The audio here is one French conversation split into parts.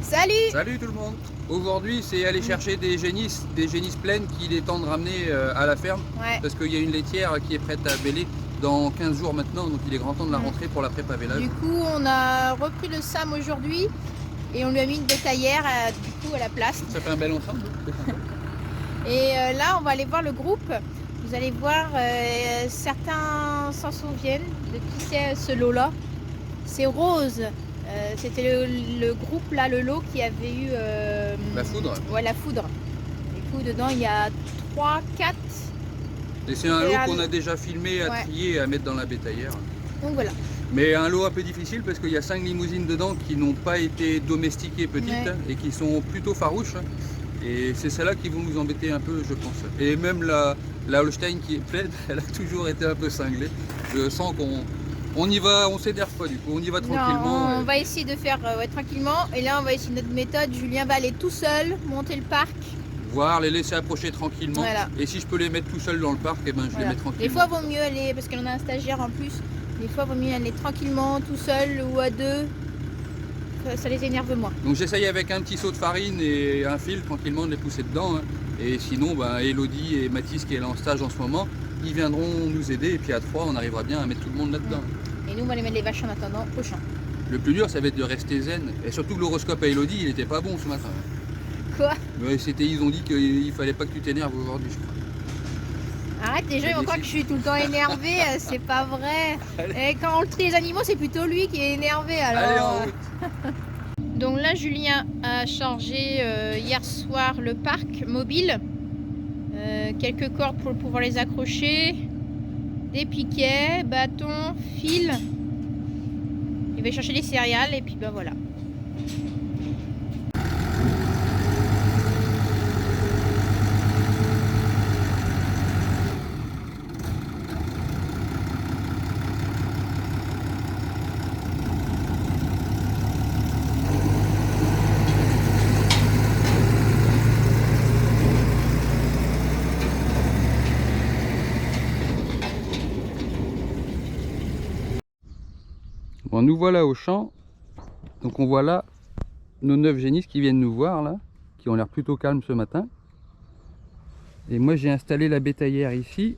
Salut! Salut tout le monde. Aujourd'hui c'est aller chercher des génisses pleines qu'il est temps de ramener à la ferme. Ouais. Parce qu'il y a une laitière qui est prête à bêler dans 15 jours maintenant, donc il est grand temps de la rentrée pour la prépa vélage. Du coup on a repris le Sam aujourd'hui et on lui a mis une bétaillère du coup à la place. Ça fait un bel ensemble. Et là on va aller voir le groupe. Vous allez voir, certains s'en souviennent de qui c'est ce lot là. C'est Rose. C'était le groupe là, le lot qui avait eu La foudre. Ouais, la foudre. Du coup dedans il y a 3, 4. Et c'est un lot qu'on a déjà filmé à trier et à mettre dans la bétaillère. Donc voilà. Mais un lot un peu difficile parce qu'il y a 5 limousines dedans qui n'ont pas été domestiquées petites et qui sont plutôt farouches. Et c'est celles-là qui vont nous embêter un peu, je pense. Et même la Holstein qui est pleine, elle a toujours été un peu cinglée. Je sens qu'on y va, on s'énerve pas du coup, on y va tranquillement. Non, on va essayer de faire tranquillement. Et là on va essayer notre méthode. Julien va aller tout seul, monter le parc. Voir, les laisser approcher tranquillement. Voilà. Et si je peux les mettre tout seul dans le parc, et ben je les mets tranquillement. Des fois vaut mieux aller, parce qu'on a un stagiaire en plus, des fois vaut mieux aller tranquillement, tout seul ou à deux. Ça les énerve moins. Donc j'essaye avec un petit seau de farine et un fil tranquillement de les pousser dedans. Hein. Et sinon, Elodie et Mathis qui est là en stage en ce moment, ils viendront nous aider. Et puis à 3, on arrivera bien à mettre tout le monde là-dedans. Et nous on va aller mettre les vaches en attendant au champ. Le plus dur, ça va être de rester zen. Et surtout que l'horoscope à Elodie, il était pas bon ce matin. Quoi? Ils ont dit qu'il fallait pas que tu t'énerves aujourd'hui, je crois. Arrête, les gens ils vont croire que je suis tout le temps énervée, c'est pas vrai. Et quand on trie les animaux, c'est plutôt lui qui est énervé. Alors... Allez, en route. Donc là, Julien a chargé hier soir le parc mobile. Quelques cordes pour pouvoir les accrocher, des piquets, bâtons, fils. Il va chercher les céréales et puis ben voilà. Bon, nous voilà au champ. Donc on voit là nos 9 génisses qui viennent nous voir là, qui ont l'air plutôt calmes ce matin. Et moi j'ai installé la bétaillère ici.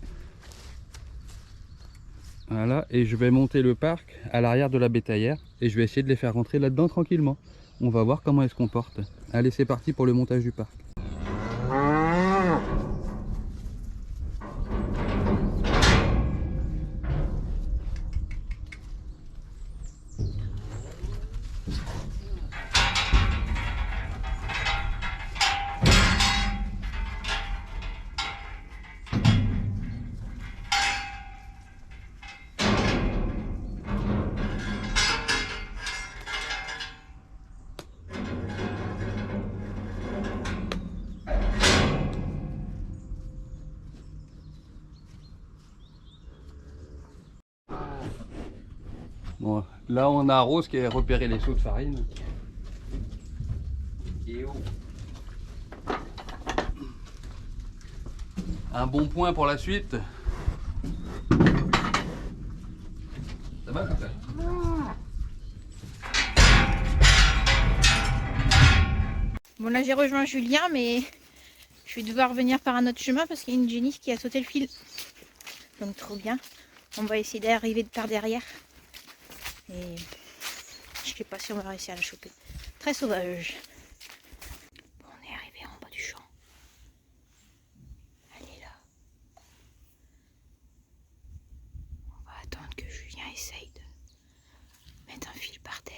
Voilà, et je vais monter le parc à l'arrière de la bétaillère et je vais essayer de les faire rentrer là-dedans tranquillement. On va voir comment elles se comportent. Allez, c'est parti pour le montage du parc. Bon, là on a Rose qui a repéré les seaux de farine. Et oh. Un bon point pour la suite. Ça va comme ça? Bon là j'ai rejoint Julien, mais je vais devoir revenir par un autre chemin parce qu'il y a une génisse qui a sauté le fil. Donc trop bien. On va essayer d'arriver par derrière. Et je sais pas si on va réussir à la choper. Très sauvage. Bon, on est arrivé en bas du champ. Elle est là. On va attendre que Julien essaye de mettre un fil par terre.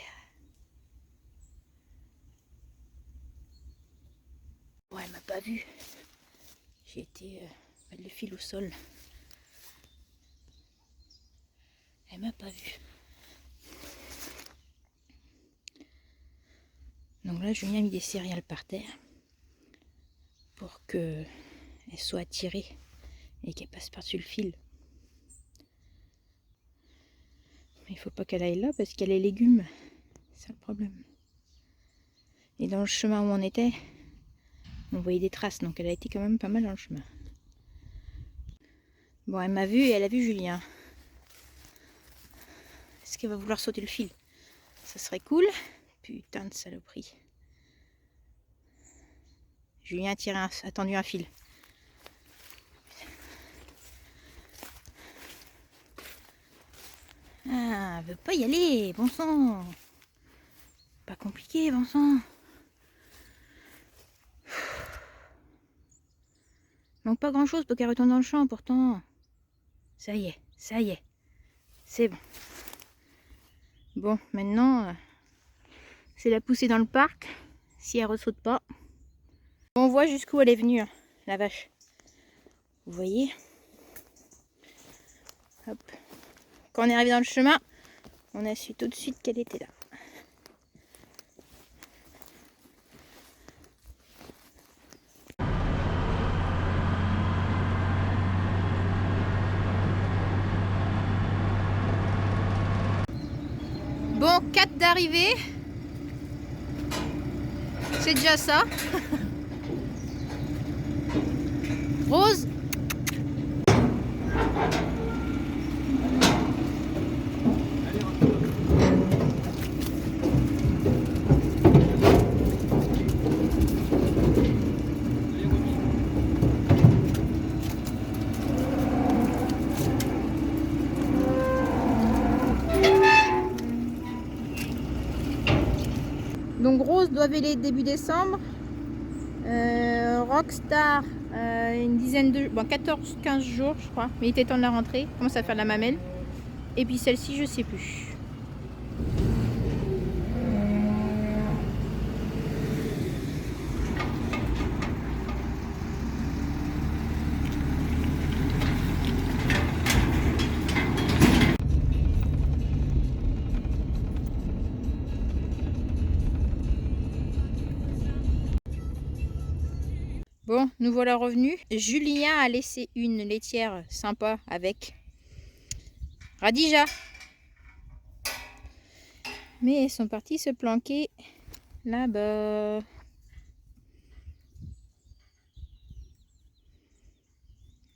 Bon, elle m'a pas vu. J'ai été mettre le fil au sol. Elle m'a pas vu. Donc là, Julien a mis des céréales par terre pour qu'elles soient attirées et qu'elles passent par-dessus le fil. Mais il ne faut pas qu'elle aille là parce qu'il y a les légumes. C'est ça le problème. Et dans le chemin où on était, on voyait des traces. Donc elle a été quand même pas mal dans le chemin. Bon, elle m'a vu et elle a vu Julien. Est-ce qu'elle va vouloir sauter le fil? Ça serait cool. Putain de saloperie. Julien a tendu un fil. Ah, elle veut pas y aller, bon sang. Pas compliqué, bon sang. Donc pas grand chose pour qu'elle retourne dans le champ pourtant. Ça y est, c'est bon. Bon, maintenant, c'est la pousser dans le parc, si elle ressaute pas. On voit jusqu'où elle est venue, hein, la vache. Vous voyez? Hop. Quand on est arrivé dans le chemin, on a su tout de suite qu'elle était là. Bon, 4 d'arrivée. C'est déjà ça. Rose. Donc Rose doit véler début décembre. Rockstar une dizaine de... Bon, 14-15 jours je crois. Mais il était temps de la rentrée. Il commence à faire de la mamelle. Et puis celle-ci je sais plus. Bon, nous voilà revenus. Julien a laissé une laitière sympa avec Radija. Mais ils sont partis se planquer là-bas.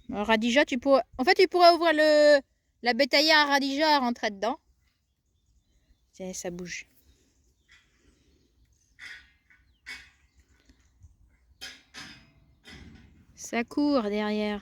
Radija, tu pourrais... En fait, tu pourrais ouvrir la bétaillère à Radija, rentrer dedans. Tiens, ça bouge. Ça court derrière.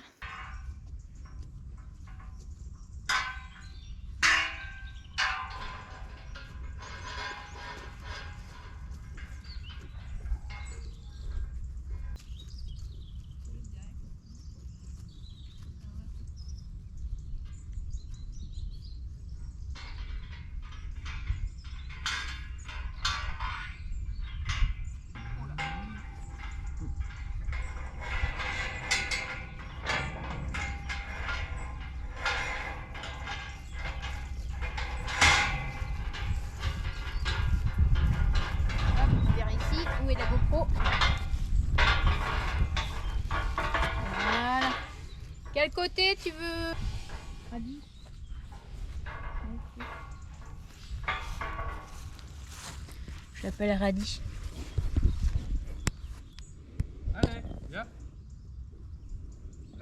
Où est la GoPro? Voilà. Quel côté tu veux? Radis. Je l'appelle Radis. Allez, viens.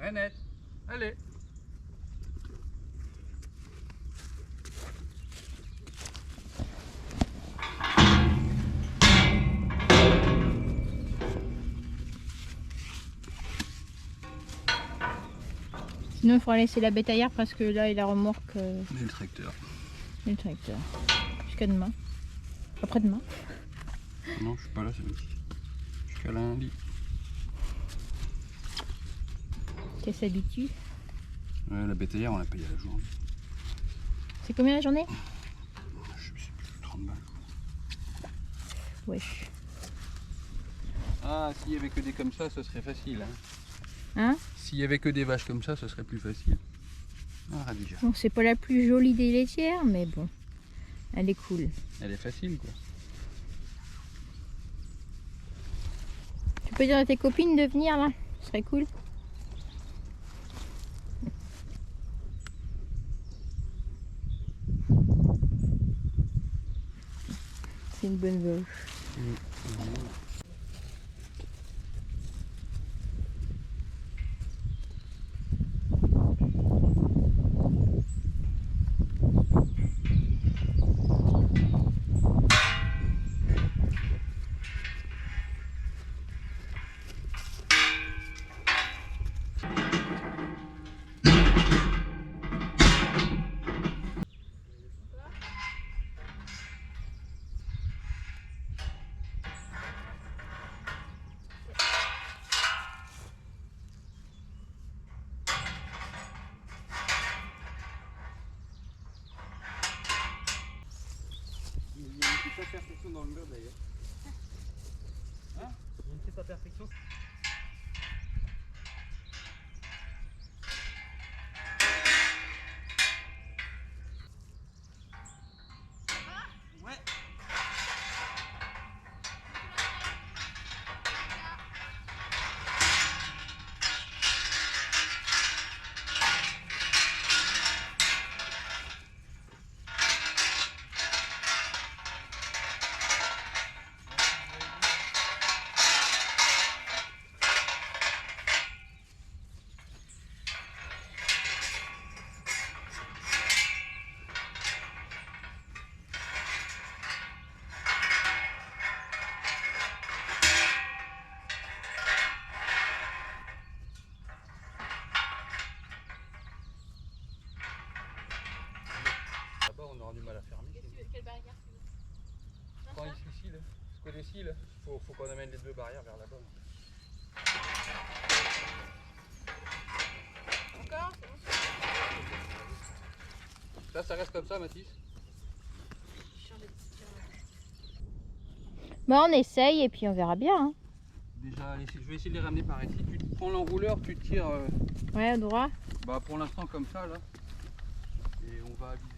Renette, allez. Sinon, il faudra laisser la bétaillère parce que là, il a remorque. Mais le tracteur. Le tracteur. Jusqu'à demain. Après-demain. Non, je suis pas là samedi. Jusqu'à lundi. Qu'elle s'habitue. Ouais, la bétaillère, on l'a payé à la journée. C'est combien la journée? Je sais plus, 30 balles. Wesh. Ah, s'il y avait que des comme ça, ce serait facile. Hein. Hein? S'il y avait que des vaches comme ça, ce serait plus facile. Ah, Radija. Bon, c'est pas la plus jolie des laitières, mais bon. Elle est cool. Elle est facile, quoi. Tu peux dire à tes copines de venir là? Ce serait cool. C'est une bonne vache. imperfection dans le mur d'ailleurs. Hein? Il y a une petite imperfection. Ouais. Là-bas, on aura du mal à fermer. Quelle barrière tu veux? Quand ici, là, ce côté-ci, il faut qu'on amène les deux barrières vers là-bas. Encore? Ça reste comme ça, Mathis. Bon, on essaye et puis on verra bien. Hein. Déjà, je vais essayer de les ramener par ici. Tu prends l'enrouleur, tu tires. Ouais, au droit. Bah pour l'instant comme ça là. Et on va aviser.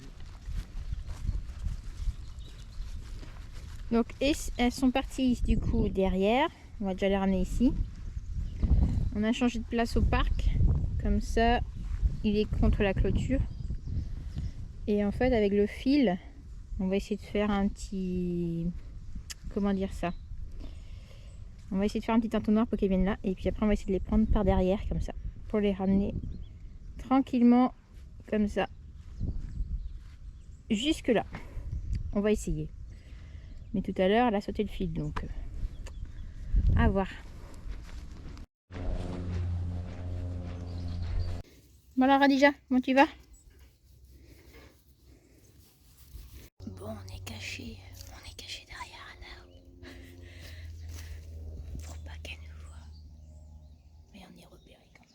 Donc elles sont parties du coup derrière. On va déjà les ramener ici. On a changé de place au parc. Comme ça, il est contre la clôture. Et en fait, avec le fil, on va essayer de faire un petit... Comment dire ça? On va essayer de faire un petit entonnoir pour qu'elles viennent là. Et puis après, on va essayer de les prendre par derrière, comme ça. Pour les ramener tranquillement, comme ça. Jusque là. On va essayer. Mais tout à l'heure, elle a sauté le fil, donc à voir. Bon alors Radija, comment tu vas? Bon, on est caché derrière un arbre. Pour pas qu'elle nous voie. Mais on est repéré quand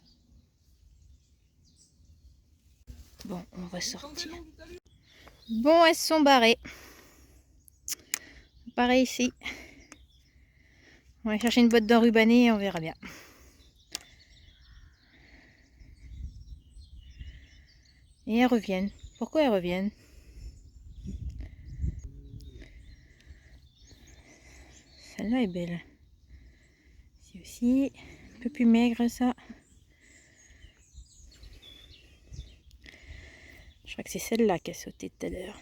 même. Bon, on va sortir. Bon, elles sont barrées. Pareil ici. On va chercher une boîte d'enrubanné et on verra bien. Et elles reviennent. Pourquoi elles reviennent? Celle-là est belle. C'est aussi un peu plus maigre ça. Je crois que c'est celle-là qui a sauté tout à l'heure.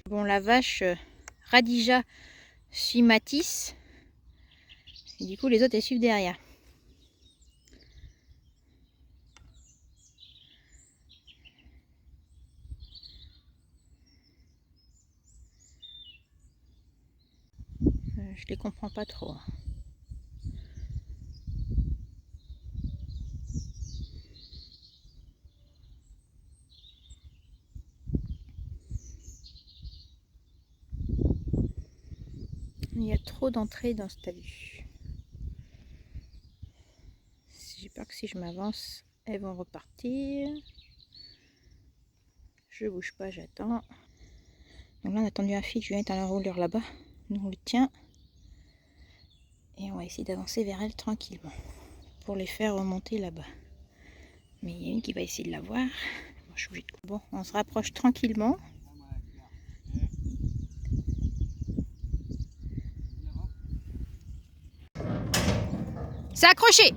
Bon, la vache Radija suit Matisse. Et du coup, les autres, elles suivent derrière. Je les comprends pas trop. Il y a trop d'entrées dans ce talus. J'ai peur que si je m'avance, elles vont repartir. Je bouge pas, j'attends. Donc là, on a tendu un fil, je viens éteindre un rouleur là-bas. Nous, on le tient. Et on va essayer d'avancer vers elle tranquillement. Pour les faire remonter là-bas. Mais il y a une qui va essayer de la voir. Bon, je suis obligée de... Bon, on se rapproche tranquillement. C'est accroché!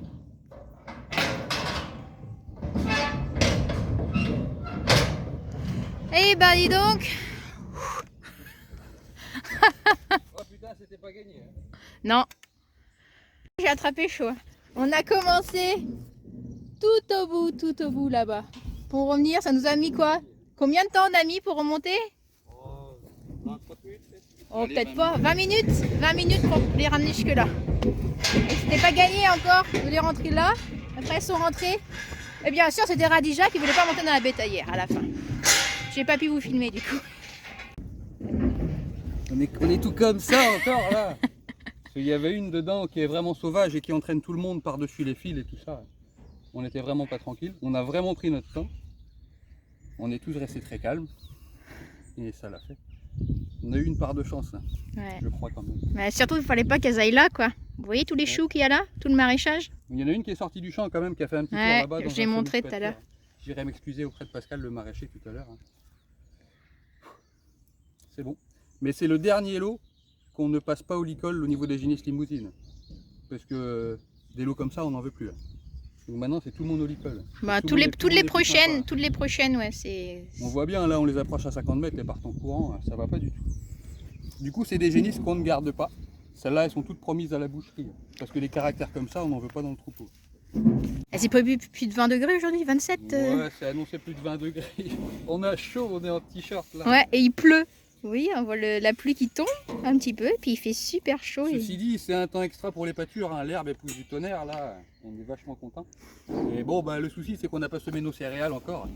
Eh ben dis donc! Oh putain, c'était pas gagné. Hein. Non. J'ai attrapé chaud. On a commencé tout au bout là-bas. Pour revenir, ça nous a mis quoi? Combien de temps on a mis pour remonter? Oh, 30 minutes peut-être. Oh, peut-être pas. 20 minutes? 20 minutes pour les ramener jusque là. Et c'était pas gagné encore de les rentrer là. Après, elles sont rentrées. Et bien sûr, c'était Radija qui voulait pas monter dans la bétaillère à la fin. J'ai pas pu vous filmer du coup. On est tout comme ça encore là. Il y avait une dedans qui est vraiment sauvage et qui entraîne tout le monde par-dessus les fils et tout ça. On était vraiment pas tranquille. On a vraiment pris notre temps. On est tous restés très calmes. Et ça l'a fait. On a eu une part de chance, là, Ouais. je crois quand même. Mais surtout, il fallait pas qu'elles aillent là, quoi. Vous voyez tous les choux qu'il y a là? Tout le maraîchage? Il y en a une qui est sortie du champ quand même, qui a fait un petit tour Ouais, là-bas. je l'ai montré tout à l'heure. J'irai m'excuser auprès de Pascal, le maraîcher, tout à l'heure. C'est bon. Mais c'est le dernier lot qu'on ne passe pas au licol au niveau des génisses limousines. Parce que des lots comme ça, on n'en veut plus. Là. Donc maintenant, c'est tout le monde au licol. Bah, Tout toutes le les monde est plus sympa. prochaines, ouais, c'est... On voit bien, là, on les approche à 50 mètres, elles partent en courant, ça va pas du tout. Du coup, c'est des génisses qu'on ne garde pas. Celles-là, elles sont toutes promises à la boucherie. Parce que les caractères comme ça, on n'en veut pas dans le troupeau. C'est prévu plus de 20 degrés aujourd'hui, 27 Ouais, c'est annoncé plus de 20 degrés. On a chaud, on est en t-shirt là. Ouais, et il pleut. Oui, on voit la pluie qui tombe un petit peu, et puis il fait super chaud. Ceci dit, c'est un temps extra pour les pâtures, hein. L'herbe elle pousse du tonnerre, là, on est vachement content. Et bon, bah, le souci c'est qu'on n'a pas semé nos céréales encore.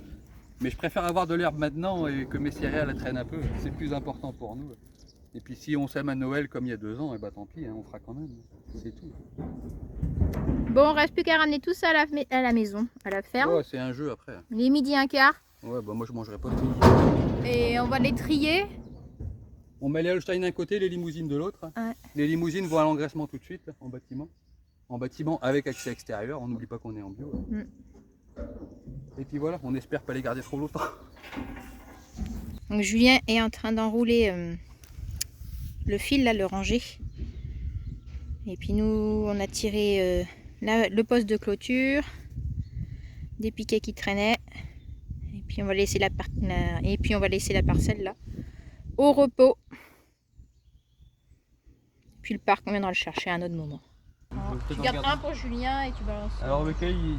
Mais je préfère avoir de l'herbe maintenant et que mes céréales elles traînent un peu, c'est plus important pour nous. Et puis si on sème à Noël comme il y a 2 ans, et bah tant pis, hein, on fera quand même, c'est tout. Bon, on reste plus qu'à ramener tout ça à la maison, à la ferme. Ouais, c'est un jeu après. Il est midi un quart. Ouais, bah moi je mangerai pas tout. Et on va les trier. On met les Holstein d'un côté, les limousines de l'autre. Ouais. Les limousines vont à l'engraissement tout de suite, là, en bâtiment. En bâtiment avec accès extérieur, on n'oublie pas qu'on est en bio. Et puis voilà, on espère pas les garder trop longtemps. Donc Julien est en train d'enrouler le fil, là, le ranger. Et puis nous, on a tiré le poste de clôture, des piquets qui traînaient. Et puis on va laisser la parcelle là au repos. Puis le parc, on viendra le chercher à un autre moment. Tu gardes un pour Julien et tu balances. Alors lequel il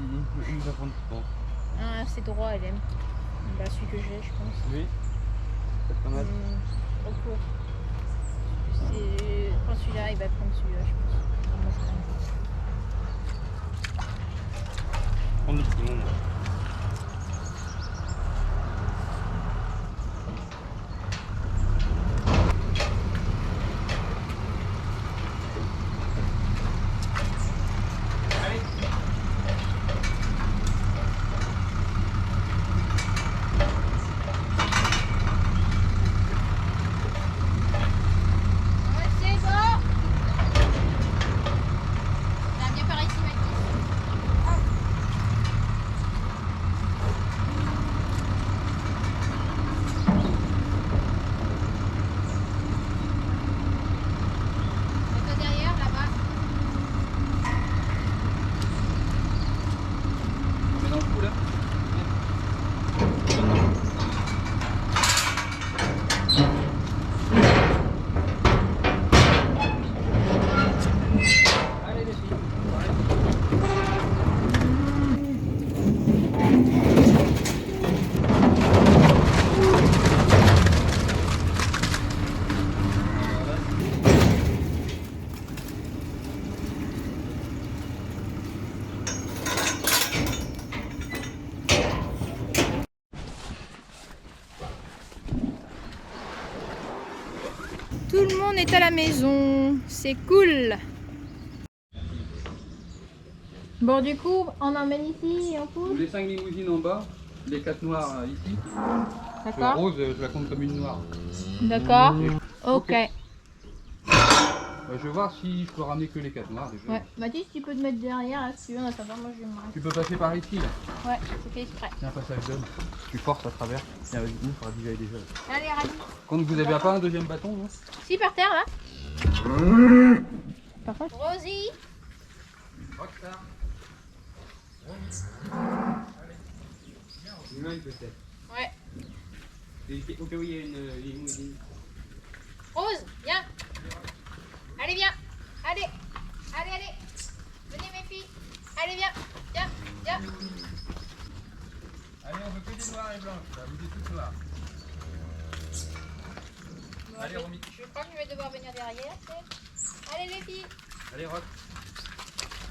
va prendre tout le temps? Ah, c'est droit, elle aime. Bah, celui que j'ai, je pense. Oui. C'est pas mal. Trop court. Prends celui-là, il va prendre celui-là, je pense. Moi, je prends. Prendre le petit monde. Tout le monde est à la maison, c'est cool. Bon, du coup, on emmène ici et on pousse. Les 5 limousines en bas, les 4 noirs ici. D'accord. Rose, je la compte comme une noire. D'accord. Ok. Je vais voir si je peux ramener que les 4 noirs déjà. Ouais. Mathis, tu peux te mettre derrière là, si tu veux, en attendant, moi je vais me Tu peux passer par ici là. Ouais, c'est fait exprès. Tiens, passage d'homme. Tu forces à travers. Tiens, vas-y, il faudra déjà déjà. Allez, Radi. Quand vous avez pas un deuxième bâton, non? Si, par terre là. Par contre. Rosie. Rockstar. Allez. Peut-être. Ouais. Au cas où il y a une limousine. Rose, viens. Allez, viens. Allez. Allez, allez. Venez mes filles. Allez, viens. Viens, viens. Allez, on veut que des noirs et blanches, là. Vous êtes tous noirs. Bon, Allez, Romy. je crois que je vais devoir venir derrière. Allez les filles. Allez, Rock.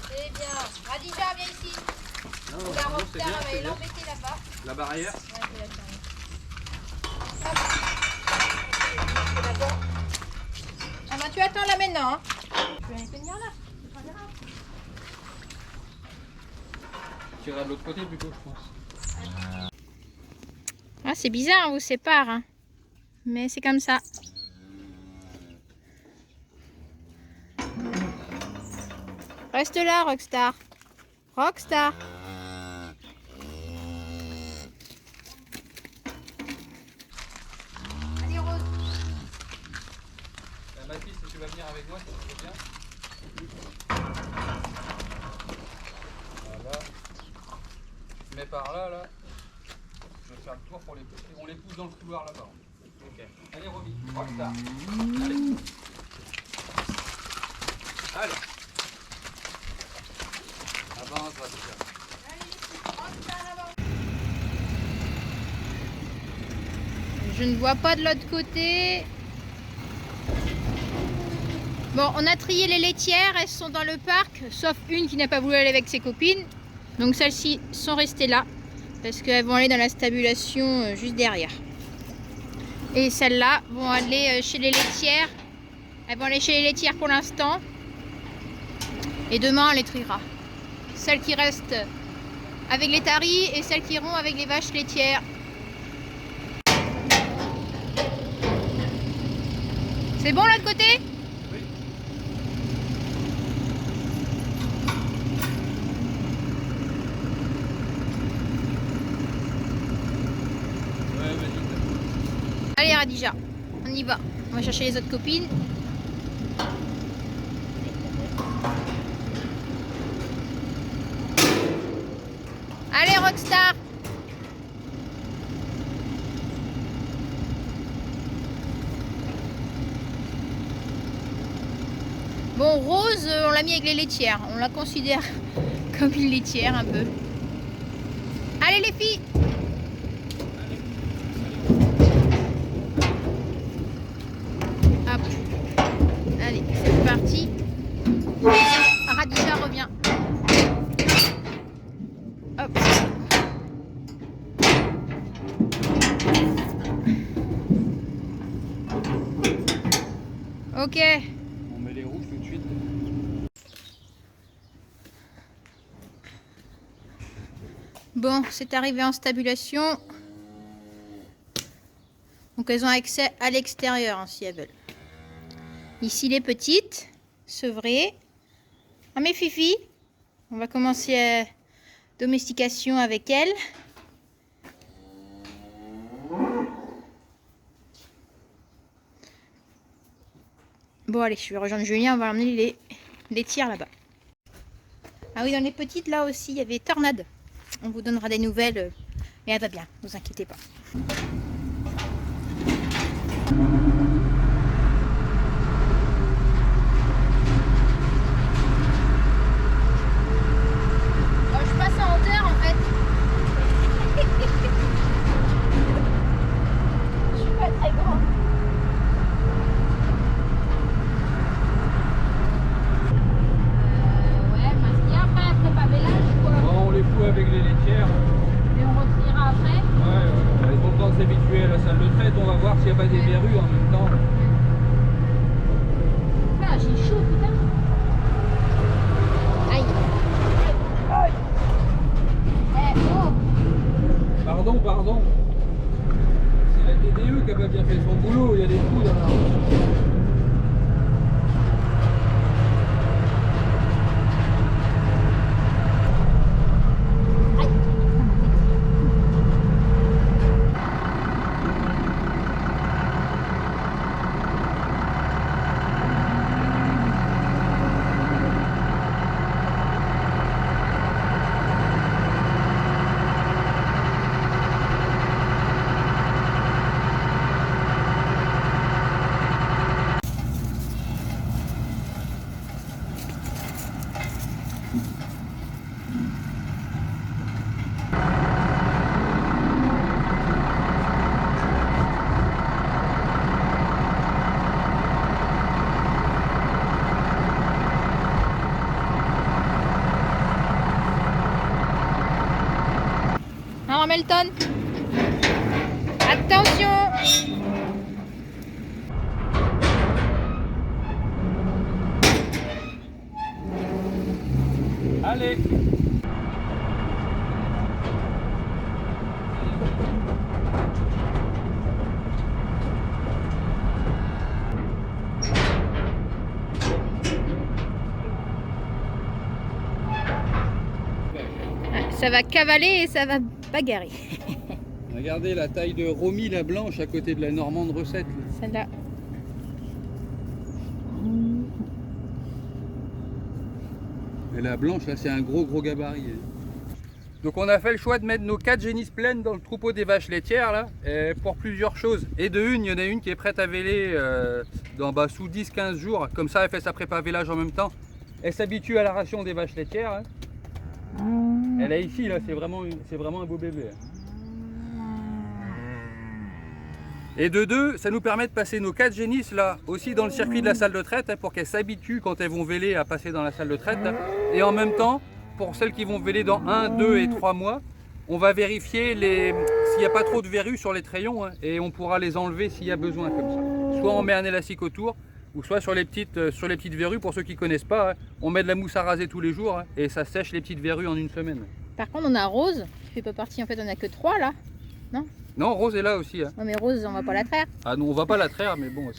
C'est bien. Radija, viens ici. Non, La non, c'est Rockstar, bien, on va c'est aller bien. l'embêter là-bas. La barrière. Ouais, je vais la fermer. Hop. C'est là-bas. Ah bah tu attends là maintenant. Hein. Je vais venir là. C'est pas grave. Tu iras de l'autre côté plutôt, je pense. Ah, c'est bizarre, on vous sépare. Hein. Mais c'est comme ça. Reste là, Rockstar. Rockstar. Allez, Rose. Mathis, si tu vas venir avec moi, si tu veux bien. Voilà. Tu mets par là, là. Je vais faire le tour pour les pousser. On les pousse dans le couloir là-bas. Ok. Allez, Romy. Rockstar. Allez. Allez. Avance, va te faire. Je ne vois pas de l'autre côté. Bon, on a trié les laitières, elles sont dans le parc, sauf une qui n'a pas voulu aller avec ses copines. Donc celles-ci sont restées là, parce qu'elles vont aller dans la stabulation juste derrière. Et celles-là vont aller chez les laitières. Elles vont aller chez les laitières pour l'instant. Et demain, on les triera. Celles qui restent avec les taris et celles qui iront avec les vaches laitières. C'est bon l'autre côté? Oui. Ouais, vas-y. Allez Radija, on y va. On va chercher les autres copines. Allez Rockstar. Bon, Rose, on l'a mis avec les laitières. On la considère comme une laitière un peu. Allez les filles. Hop. Allez, c'est parti. Radija revient. Hop. Ok. On met les rouges tout de suite. Bon, c'est arrivé en stabulation. Donc elles ont accès à l'extérieur hein, si elles veulent. Ici les petites, sevrées. Ah mes Fifi, on va commencer la domestication avec elles. Bon allez, je vais rejoindre Julien, on va emmener les laitières là-bas. Ah oui, dans les petites là aussi, il y avait Tornade. On vous donnera des nouvelles, mais elle va bien, ne vous inquiétez pas. Je passe en hauteur en fait. Je suis pas très grande. Ouais, mais après pas bellage quoi. Bon, on les fout avec les laitières. Et on retirera après. Ouais, ils vont le temps de s'habituer à la salle de traite. On va voir s'il n'y a pas des verrues en même temps. Ah, j'ai chaud putain. Aïe. Aïe. Eh, oh. Pardon. C'est la TDE qui a pas bien fait son boulot. Il y a des trous dans la route. Alors Hamilton, attention. Allez. Ça va cavaler et ça va bagarrer. Regardez la taille de Romy la blanche à côté de la normande recette. Celle-là. Et la blanche là c'est un gros gabarit. Donc on a fait le choix de mettre nos 4 génisses pleines dans le troupeau des vaches laitières là, et pour plusieurs choses. Et de une, il y en a une qui est prête à véler sous 10-15 jours. Comme ça elle fait sa prépa vélage en même temps. Elle s'habitue à la ration des vaches laitières. Hein. Elle est ici là, c'est vraiment un beau bébé. Et de deux, ça nous permet de passer nos 4 génisses là aussi dans le circuit de la salle de traite, hein, pour qu'elles s'habituent quand elles vont véler à passer dans la salle de traite. Hein. Et en même temps, pour celles qui vont véler dans 1, 2 et 3 mois, on va vérifier s'il n'y a pas trop de verrues sur les trayons, hein, et on pourra les enlever s'il y a besoin comme ça. Soit on met un élastique autour, ou soit sur les petites verrues, pour ceux qui ne connaissent pas, hein, on met de la mousse à raser tous les jours, hein, et ça sèche les petites verrues en une semaine. Par contre, on a Rose, qui fait pas partie, en fait, on a que 3 là. Non? Non, Rose est là aussi. Hein. Non, mais Rose, on va pas la traire. Ah non, on va pas la traire, mais bon,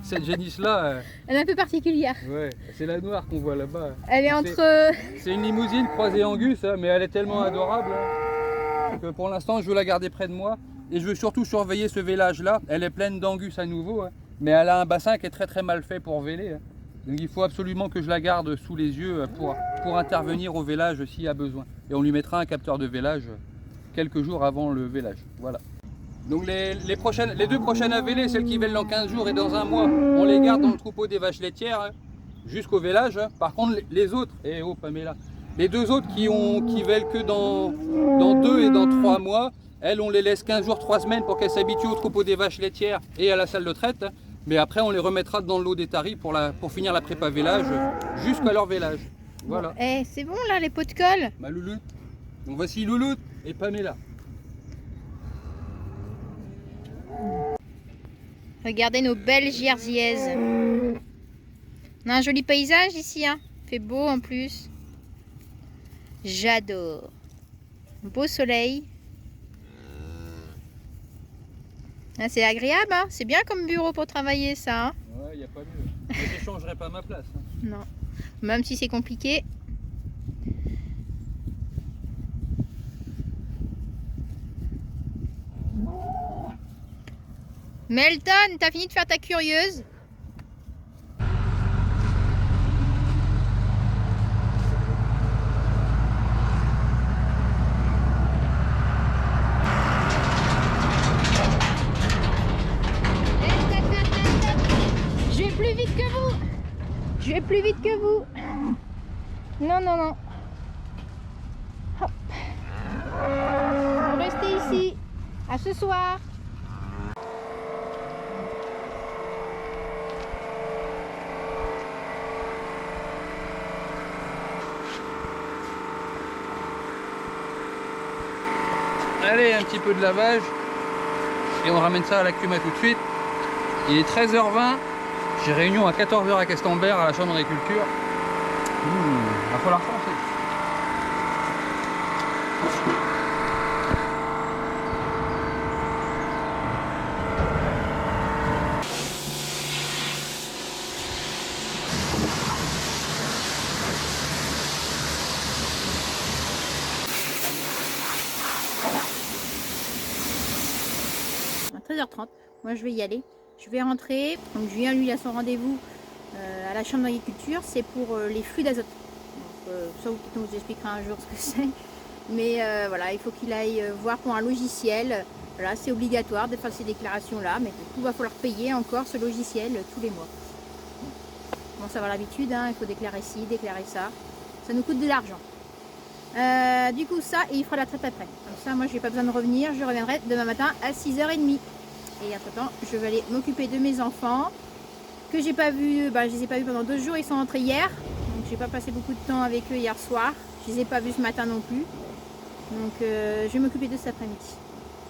cette génisse là, Elle est un peu particulière. ouais, c'est la noire qu'on voit là-bas. Elle est entre... C'est une limousine croisée Angus, hein, mais elle est tellement adorable hein, que pour l'instant je veux la garder près de moi. Et je veux surtout surveiller ce vélage là. Elle est pleine d'Angus à nouveau, hein, mais elle a un bassin qui est très mal fait pour véler. Hein. Donc il faut absolument que je la garde sous les yeux pour intervenir au vélage s'il y a besoin. Et on lui mettra un capteur de vélage quelques jours avant le vélage. Voilà. Donc les 2 prochaines à véler, celles qui vèlent dans 15 jours et dans 1 mois, on les garde dans le troupeau des vaches laitières hein, jusqu'au vélage. Hein. Par contre les autres, Pamela, les 2 autres qui vèlent que dans 2 et dans 3 mois, elles on les laisse 15 jours, 3 semaines pour qu'elles s'habituent au troupeau des vaches laitières et à la salle de traite. Hein. Mais après on les remettra dans le lot des taris pour finir la prépa vélage jusqu'à leur vélage. Voilà. Bon, c'est bon là les pots de colle. Ma Louloute. Donc voici Louloute et Pamela. Regardez nos belles jersiaises. On a un joli paysage ici, hein. Il fait beau en plus. J'adore. Beau soleil. Ah, c'est agréable, hein. C'est bien comme bureau pour travailler ça. Hein. Ouais, il n'y a pas mieux. Mais je ne changerai pas ma place. Hein. Non. Même si c'est compliqué. Melton, t'as fini de faire ta curieuse? Je vais plus vite que vous. Je vais plus vite que vous. Non, non, non. Hop. Vous restez ici. À ce soir. Allez, un petit peu de lavage et on ramène ça à la Cuma tout de suite. Il est 13h20, j'ai réunion à 14h à Castambert à la chambre d'agriculture. Va falloir foncer. À 13h30, moi je vais y aller. Je vais rentrer. Donc Julien lui il a son rendez-vous à la chambre d'agriculture, c'est pour les flux d'azote. Ça on vous expliquera un jour ce que c'est. Mais voilà, il faut qu'il aille voir pour un logiciel. Voilà, c'est obligatoire de faire ces déclarations là, mais du coup il va falloir payer encore ce logiciel tous les mois. On commence à avoir l'habitude, hein, il faut déclarer ci, déclarer ça. Ça nous coûte de l'argent. Du coup ça, et il fera la traite après. Comme ça, moi je n'ai pas besoin de revenir, je reviendrai demain matin à 6h30. Et entre temps, je vais aller m'occuper de mes enfants que j'ai pas vu, je les ai pas vus pendant 2 jours, ils sont rentrés hier. Donc j'ai pas passé beaucoup de temps avec eux hier soir. Je les ai pas vus ce matin non plus. Donc je vais m'occuper de cet après-midi.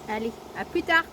Allez, à plus tard.